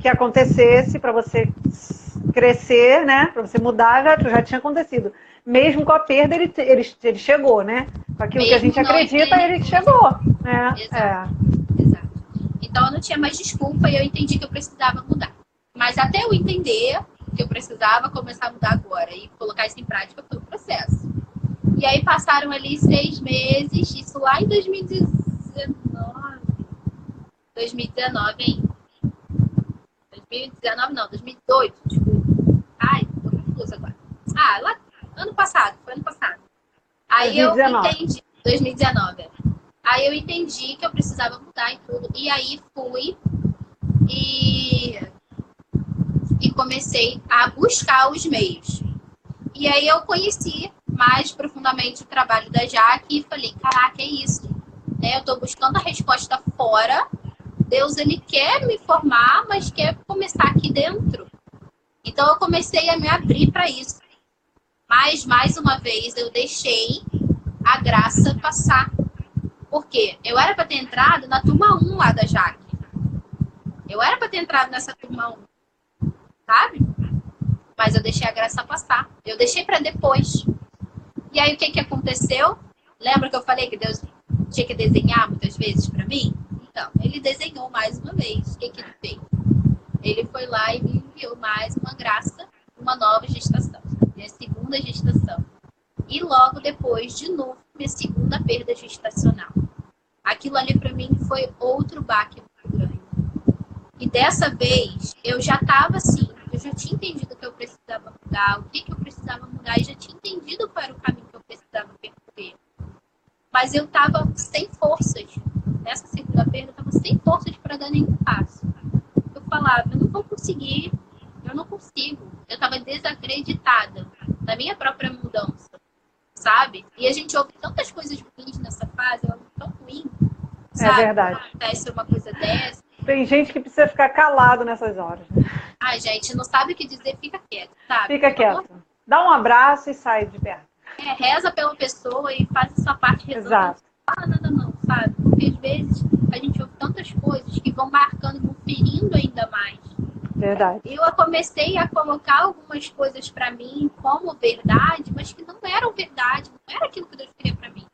que acontecesse para você crescer, né? Para você mudar, já tinha acontecido. Mesmo com a perda, ele chegou, né? Com aquilo que a gente acredita, ele chegou. Né? Exato. Então eu não tinha mais desculpa e eu entendi que eu precisava mudar. Mas até eu entender que eu precisava começar a mudar agora e colocar isso em prática foi um processo. E aí passaram ali 6 meses, isso lá em 2019. 2019 ainda. 2019 não, 2018, desculpa. Ai, tô confusa agora. Lá, foi ano passado. Aí 2019. Eu entendi. 2019. Aí eu entendi que eu precisava mudar e tudo. E aí fui e comecei a buscar os meios. E aí eu conheci mais profundamente o trabalho da Jaque e falei, caraca, é isso. Né? Eu estou buscando a resposta fora. Deus, ele quer me formar, mas quer começar aqui dentro. Então eu comecei a me abrir para isso. Mas, mais uma vez, eu deixei a graça passar. Por quê? Eu era para ter entrado na turma 1 lá da Jaque. Eu era para ter entrado nessa turma 1. Sabe? Mas eu deixei a graça passar. Eu deixei para depois. E aí, o que aconteceu? Lembra que eu falei que Deus tinha que desenhar muitas vezes para mim? Então, ele desenhou mais uma vez. O que ele fez? Ele foi lá e me enviou mais uma graça, uma nova gestação. Minha segunda gestação. E logo depois, de novo, minha segunda perda gestacional. Aquilo ali para mim foi outro baque muito grande. E dessa vez, eu já estava assim, eu já tinha entendido que eu precisava mudar, o que eu precisava mudar, e já tinha entendido qual era o caminho que eu precisava percorrer. Mas eu estava sem forças. Nessa segunda perda, eu estava sem forças para dar nenhum passo. Eu falava, eu não vou conseguir, eu não consigo. Eu estava desacreditada da minha própria mudança. Sabe? E a gente ouve tantas coisas ruins nessa fase, é tão ruim. Sabe? É verdade. Acontece uma coisa dessa. Tem gente que precisa ficar calado nessas horas. Ai, gente, não sabe o que dizer, fica quieto, sabe? Fica quieto. Dá um abraço e sai de perto. Reza pela pessoa e faz a sua parte rezando. Exato. Não fala nada não, sabe? Porque às vezes a gente ouve tantas coisas que vão marcando, vão ferindo ainda mais. Verdade. Eu comecei a colocar algumas coisas para mim como verdade, mas que não eram verdade, não era aquilo que Deus queria para mim.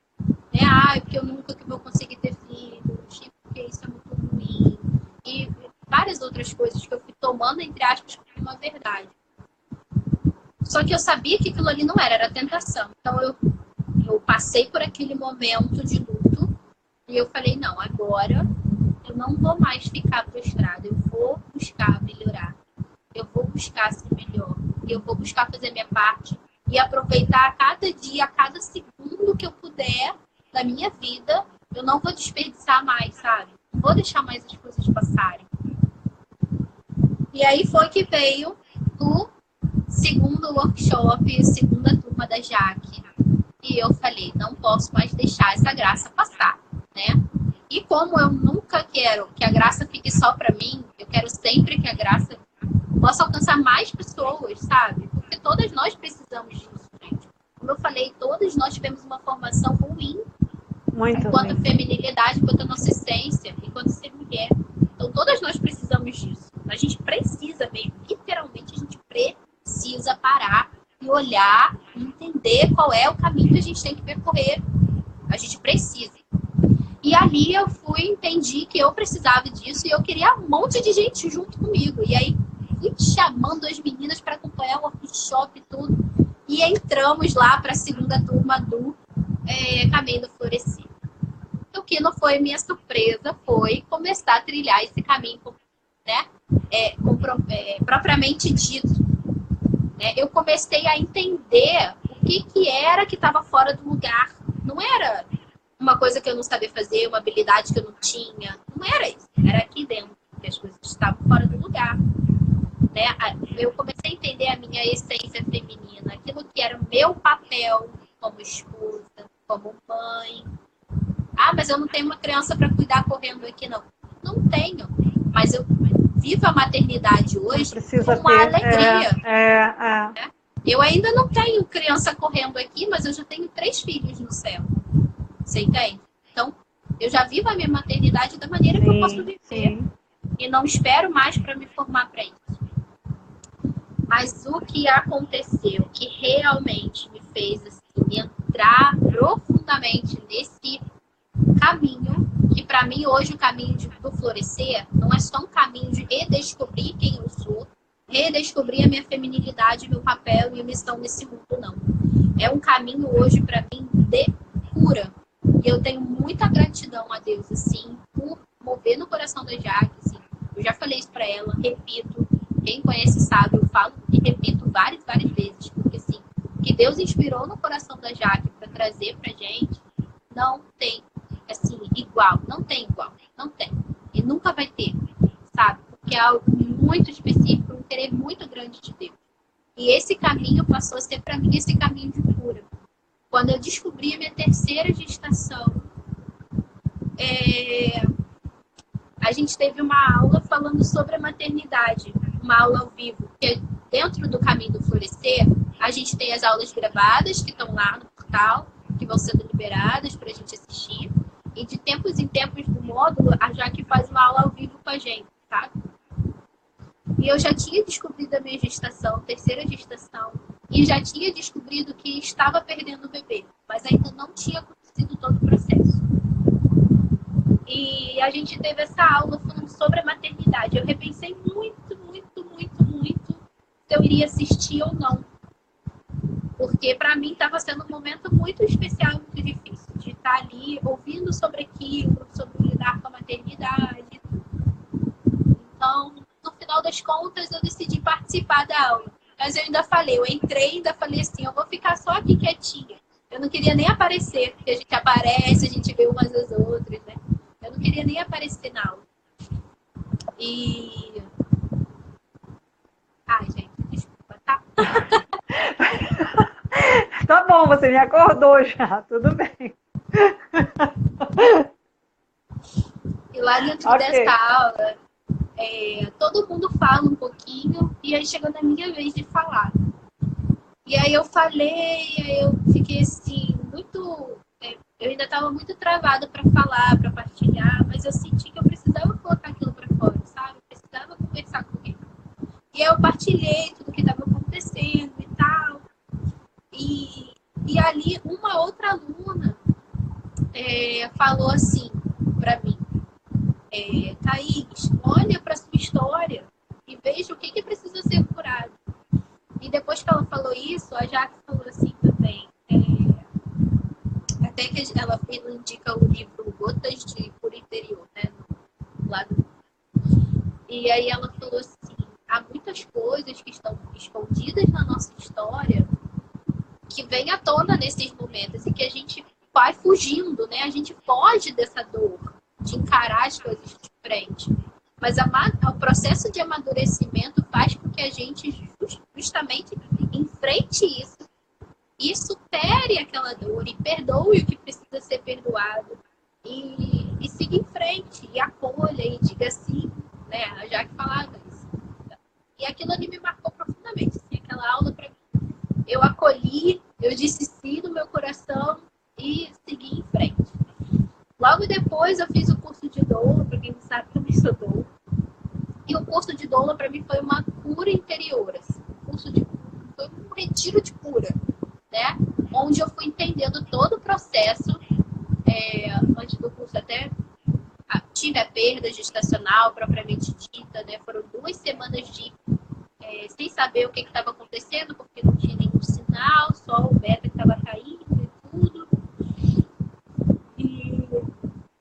Porque eu nunca vou conseguir ter filhos, porque isso é muito ruim. E várias outras coisas que eu fui tomando, entre aspas, como uma verdade. Só que eu sabia que aquilo ali não era tentação. Então eu passei por aquele momento de luto e eu falei, não, agora eu não vou mais ficar frustrada, eu vou buscar melhorar, eu vou buscar ser melhor, eu vou buscar fazer minha parte e aproveitar a cada dia, a cada segundo que eu puder da minha vida, eu não vou desperdiçar mais, sabe? Não vou deixar mais as coisas passarem. E aí foi que veio o segundo workshop, a segunda turma da Jaque. E eu falei, não posso mais deixar essa graça passar, né? E como eu nunca quero que a graça fique só para mim, eu quero sempre que a graça possa alcançar mais pessoas, sabe? Porque todas nós precisamos disso, gente. Como eu falei, todos nós tivemos uma formação ruim enquanto ruim. feminilidade, enquanto nossa essência, enquanto ser mulher. Então, todas nós precisamos disso. A gente precisa mesmo, literalmente, a gente precisa parar e olhar e entender qual é o caminho que a gente tem que percorrer. A gente precisa. E ali eu entendi que eu precisava disso e eu queria um monte de gente junto comigo. E aí, fui chamando as meninas para acompanhar o workshop e tudo. E entramos lá para a segunda turma do Caminho do Florescer. O que não foi minha surpresa foi começar a trilhar esse caminho, né? Propriamente dito. Eu comecei a entender o que era que estava fora do lugar. Não era uma coisa que eu não sabia fazer, uma habilidade que eu não tinha. Não era isso. Era aqui dentro que as coisas estavam fora do lugar. Né? Eu comecei a entender a minha essência feminina, aquilo que era o meu papel como esposa, como mãe. Ah, mas eu não tenho uma criança para cuidar correndo aqui, não. Não tenho. Mas eu vivo a maternidade hoje com uma alegria. Né? Eu ainda não tenho criança correndo aqui, mas eu já tenho 3 filhos no céu. Você entende? Então, eu já vivo a minha maternidade da maneira que eu posso viver. Sim. E não espero mais para me formar para isso. Mas o que aconteceu, que realmente me fez assim, entrar profundamente nesse caminho, que para mim hoje o caminho do florescer não é só um caminho de redescobrir quem eu sou, redescobrir a minha feminilidade, meu papel e minha missão nesse mundo, não. É um caminho hoje para mim de cura. E eu tenho muita gratidão a Deus, assim, por mover no coração da Jaque, assim. Eu já falei isso para ela, repito. Quem conhece sabe, eu falo e repito várias vezes, porque assim, o que Deus inspirou no coração da Jaque para trazer pra gente, não tem, assim, igual, não tem. E nunca vai ter, sabe? Porque é algo muito específico, um querer muito grande de Deus. E esse caminho passou a ser para mim esse caminho de cura. Quando eu descobri a minha terceira gestação, a gente teve uma aula falando sobre a maternidade, uma aula ao vivo, porque dentro do Caminho do Florescer, a gente tem as aulas gravadas que estão lá no portal, que vão sendo liberadas para a gente assistir, e de tempos em tempos do módulo, a Jaque faz uma aula ao vivo com a gente, tá? E eu já tinha descobrido a minha gestação, terceira gestação, e já tinha descobrido que estava perdendo o bebê, mas ainda não tinha acontecido todo o processo. E a gente teve essa aula falando sobre a maternidade. Eu repensei muito se eu iria assistir ou não. Porque para mim estava sendo um momento muito especial, muito difícil. De estar ali ouvindo sobre aquilo, sobre lidar com a maternidade. Então, no final das contas, eu decidi participar da aula. Mas eu ainda falei, eu entrei e ainda falei assim, eu vou ficar só aqui quietinha. Eu não queria nem aparecer, porque a gente aparece, a gente vê umas às outras, né? Eu não queria nem aparecer na aula. E... Ai, gente, desculpa, tá? Tá bom, você me acordou já, tudo bem. E lá dentro dessa aula, todo mundo fala um pouquinho, e aí chegou na minha vez de falar. E aí eu falei, aí eu fiquei assim, muito... eu ainda estava muito travada para falar, para partilhar, mas eu senti que eu precisava colocar aquilo para fora, sabe? Eu precisava conversar com ele. E aí eu partilhei tudo que estava acontecendo e tal. E ali uma outra aluna falou assim para mim, Thaís, olha para sua história e veja o que precisa ser curado. E depois que ela falou isso, a Jaque falou assim também, até que ela indica o livro Gotas de Cura Interior, né? No lado. E aí ela falou assim, há muitas coisas que estão escondidas na nossa história que vêm à tona nesses momentos e que a gente vai fugindo, né? A gente foge dessa dor, de encarar as coisas de frente. Mas o processo de amadurecimento faz com que a gente justamente enfrente isso e supere supere aquela dor e perdoe o que precisa ser perdoado. E siga em frente, e acolha, e diga sim, né? A Jaque falava isso. E aquilo ali me marcou profundamente, assim, aquela aula para mim. Eu acolhi, eu disse sim no meu coração e segui em frente. Logo depois eu fiz o curso de doula, para quem não sabe, eu sou doula. E o curso de doula para mim foi uma cura interior, assim. Foi um retiro de cura, né? Onde eu fui entendendo todo o processo. Antes do curso até tive a perda gestacional propriamente dita, né? Foram 2 semanas sem saber o que estava acontecendo, porque não tinha nenhum sinal, só o beta que estava caindo e tudo. E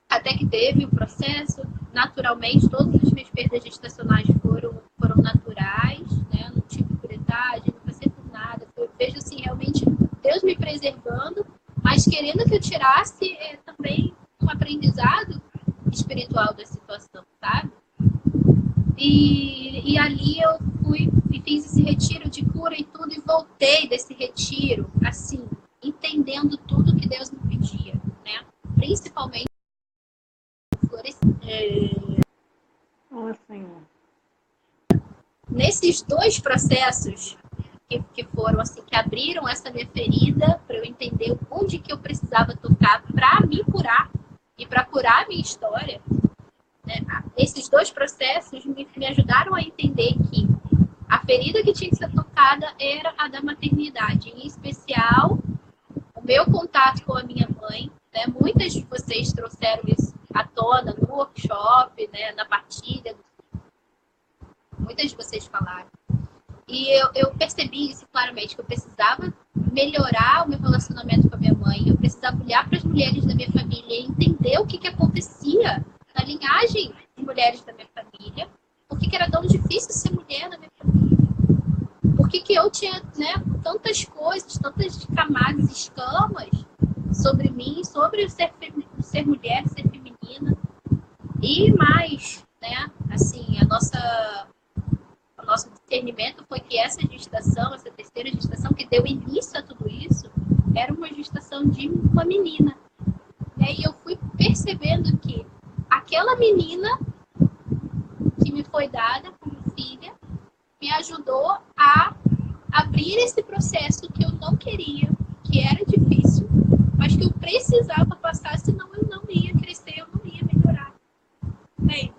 até que teve o processo, naturalmente, todas as minhas perdas gestacionais foram naturais, né? Não tive curetagem, não passei por nada. Eu vejo assim, realmente, Deus me preservando, mas querendo que eu tirasse também um aprendizado espiritual da situação, sabe? E ali eu fui e fiz esse retiro de cura e tudo, e voltei desse retiro, assim, entendendo tudo que Deus me pedia, né? Principalmente Senhor. Nesses 2 processos que foram assim, que abriram essa minha ferida para eu entender onde que eu precisava tocar para me curar e para curar a minha história, né? Esses 2 processos me ajudaram a entender que a ferida que tinha que ser tocada era a da maternidade, em especial o meu contato com a minha mãe, né? Muitas de vocês trouxeram isso à tona no workshop, né? Na partilha, muitas de vocês falaram. E eu percebi isso claramente, que eu precisava melhorar o meu relacionamento com a minha mãe, eu precisava olhar para as mulheres da minha família e entender o que acontecia na linhagem de mulheres da minha família, por que era tão difícil ser mulher na minha família, por que eu tinha, né, tantas coisas, tantas camadas, escamas sobre mim, sobre ser mulher, ser feminina, e mais, né, assim, o nosso discernimento foi que essa gestação, essa terceira gestação que deu início a tudo isso, era uma gestação de uma menina. Né? E eu fui percebendo que aquela menina que me foi dada como filha me ajudou a abrir esse processo que eu não queria, que era difícil, mas que eu precisava passar, senão eu não ia crescer, eu não ia melhorar. Bem,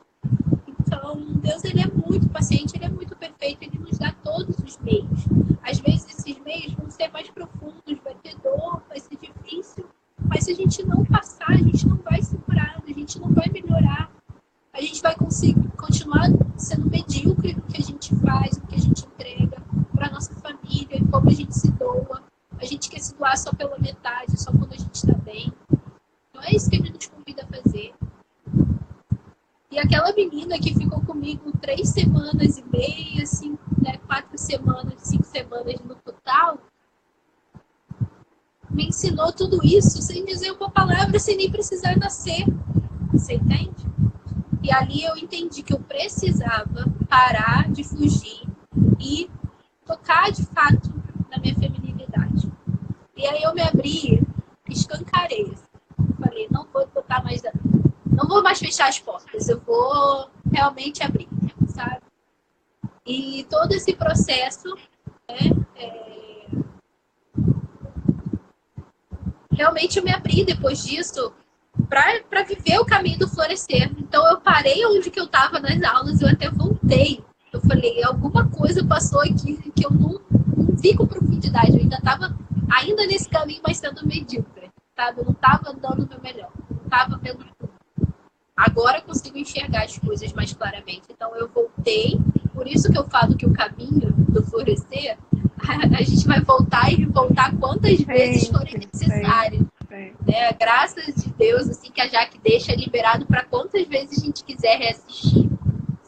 então, Deus, ele é muito paciente, ele é muito perfeito, ele nos dá todos os meios. Às vezes, esses meios vão ser mais profundos, vai ter dor, vai ser difícil, mas se a gente não passar, a gente não vai se curar, a gente não vai melhorar, a gente vai conseguir continuar sendo medíocre no que a gente faz, no que a gente entrega para a nossa família, como a gente se doa. A gente quer se doar só pela metade, só quando a gente está bem. Não é isso que ele nos convida a fazer. E aquela menina que ficou comigo 3 semanas e meia, assim, né, 4 semanas, 5 semanas no total, me ensinou tudo isso sem dizer uma palavra, sem nem precisar nascer. Você entende? E ali eu entendi que eu precisava parar de fugir e tocar de fato na minha feminilidade. E aí eu me abri, escancarei. Falei, não vou botar mais... Não vou mais fechar as portas, eu vou realmente abrir, sabe? E todo esse processo, né, realmente eu me abri depois disso para viver o caminho do florescer. Então eu parei onde que eu estava nas aulas, eu até voltei. Eu falei, alguma coisa passou aqui que eu não vi com profundidade, eu ainda estava nesse caminho, mas sendo medíocre, sabe? Eu não estava dando o meu melhor, não estava vendo tudo. Agora eu consigo enxergar as coisas mais claramente. Então eu voltei, por isso que eu falo que o caminho do florescer, a gente vai voltar e voltar quantas vezes forem necessárias. Né? Graças a Deus, assim, que a Jaque deixa liberado para quantas vezes a gente quiser reassistir,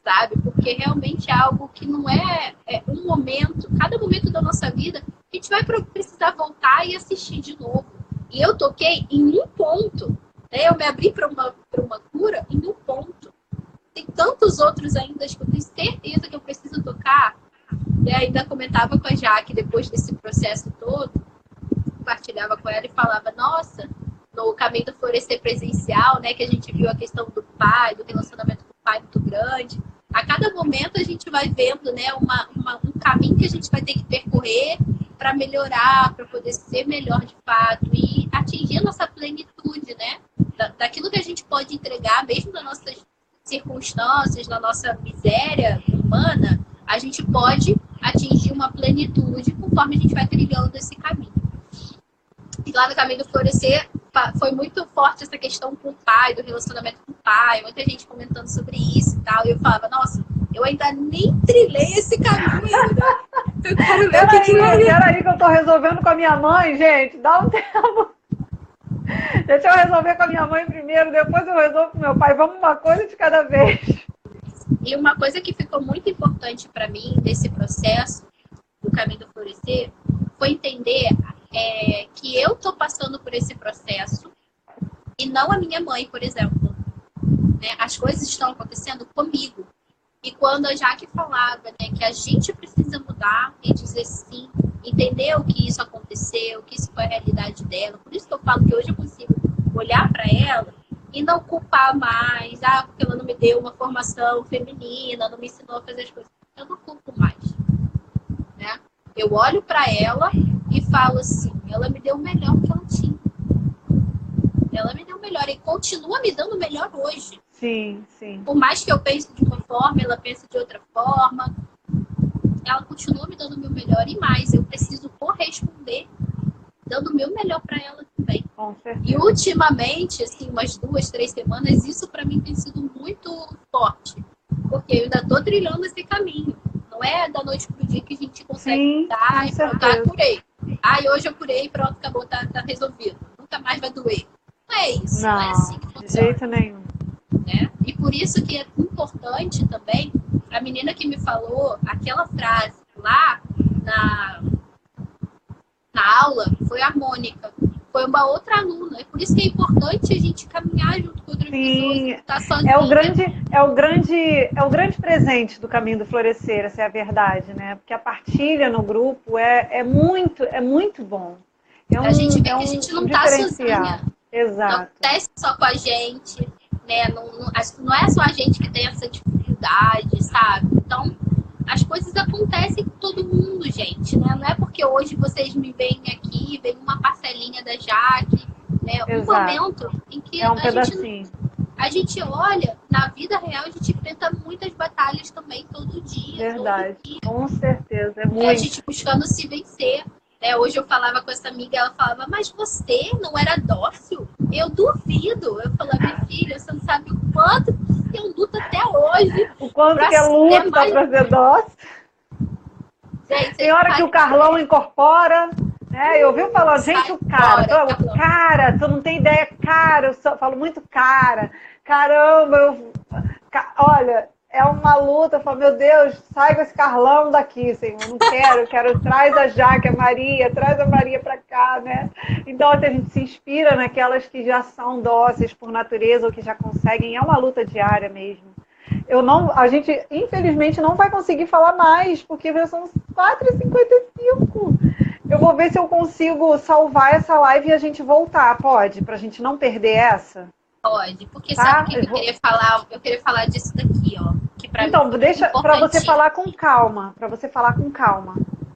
sabe? Porque realmente é algo que não é um momento, cada momento da nossa vida, a gente vai precisar voltar e assistir de novo. E eu toquei em um ponto. Eu me abri para uma cura em um ponto. Tem tantos outros ainda que eu tenho certeza que eu preciso tocar. E ainda comentava com a Jaque depois desse processo todo. compartilhava com ela e falava, nossa, no caminho do florescer presencial, né, que a gente viu a questão do pai, do relacionamento com o pai muito grande. A cada momento a gente vai vendo, né, um caminho que a gente vai ter que percorrer para melhorar, para poder ser melhor de fato e atingir a nossa plenitude, né? Daquilo que a gente pode entregar, mesmo nas nossas circunstâncias, na nossa miséria humana, a gente pode atingir uma plenitude conforme a gente vai trilhando esse caminho. E lá no caminho do florescer foi muito forte essa questão com o pai, do relacionamento com o pai, muita gente comentando sobre isso e tal, e eu falava, nossa, eu ainda nem trilhei esse caminho ainda. Eu quero ver o que Peraí que eu tô resolvendo com a minha mãe, gente, dá um tempo. Deixa eu resolver com a minha mãe primeiro, depois eu resolvo com meu pai, vamos uma coisa de cada vez. E uma coisa que ficou muito importante para mim nesse processo do caminho do florescer foi entender que eu tô passando por esse processo e não a minha mãe, por exemplo. Né? As coisas estão acontecendo comigo. E quando a Jaque falava, né, que a gente precisa mudar e dizer sim, entender o que isso aconteceu, que isso foi a realidade dela. Por isso que eu falo que hoje eu consigo olhar para ela e não culpar mais, porque ela não me deu uma formação feminina, não me ensinou a fazer as coisas. Eu não culpo mais. Né? Eu olho para ela e falo assim, ela me deu o melhor que ela tinha. Ela me deu o melhor e continua me dando o melhor hoje. Sim, sim. Por mais que eu pense de uma forma, ela pense de outra forma, ela continua me dando o meu melhor e mais. Eu preciso corresponder, dando o meu melhor para ela também. Com certeza. E ultimamente, assim, umas 2, 3 semanas, isso para mim tem sido muito forte. Porque eu ainda tô trilhando esse caminho. Não é da noite pro dia que a gente consegue dar e pronto, curei. Hoje eu curei e pronto, acabou, tá resolvido. Nunca mais vai doer. Não é isso, não é assim que funciona. De jeito nenhum. Né? E por isso que é importante também, a menina que me falou aquela frase lá na aula, foi a Mônica. Foi uma outra aluna. É por isso que é importante a gente caminhar junto com outras pessoas. Tá sozinha. É o grande presente do caminho do florescer, essa é a verdade, né? Porque a partilha no grupo é muito bom. A gente vê que a gente não tá sozinha. Exato. Não acontece só com a gente, né? Não é só a gente que tem essa dificuldade, sabe? Então, as coisas acontecem com todo mundo, gente, né? Não é porque hoje vocês me veem aqui, vem uma parcelinha da Jaque, né? Um momento em que a gente olha, na vida real, a gente enfrenta muitas batalhas também todo dia. Verdade, todo dia. Com certeza. É muito. A gente buscando se vencer. Hoje eu falava com essa amiga, ela falava, mas você não era dócil? Eu duvido. Eu falava, minha filha, você não sabe o quanto que eu luto até hoje. O quanto que é luta pra ser dócil. Gente, tem hora que o Carlão incorpora, né? Eu ouvi falando, gente, o cara, tu não tem ideia, cara, eu falo muito cara. Caramba, olha... É uma luta, eu falo, meu Deus, sai com esse Carlão daqui, Senhor, não quero, traz a Jaque, traz a Maria pra cá, né? Então, a gente se inspira naquelas que já são dóceis por natureza, ou que já conseguem, é uma luta diária mesmo. A gente, infelizmente, não vai conseguir falar mais, porque já são 4h55. Eu vou ver se eu consigo salvar essa live e a gente voltar, pode? Pra gente não perder essa? Pode, porque sabe o que eu queria falar? Eu queria falar disso daqui, ó. Que pra então, mim deixa para você falar com calma.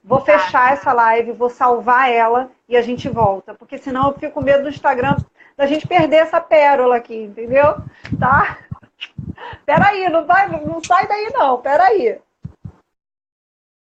Vou fechar essa live, vou salvar ela e a gente volta. Porque senão eu fico com medo do Instagram da gente perder essa pérola aqui, entendeu? Tá? Peraí, não sai daí não, peraí.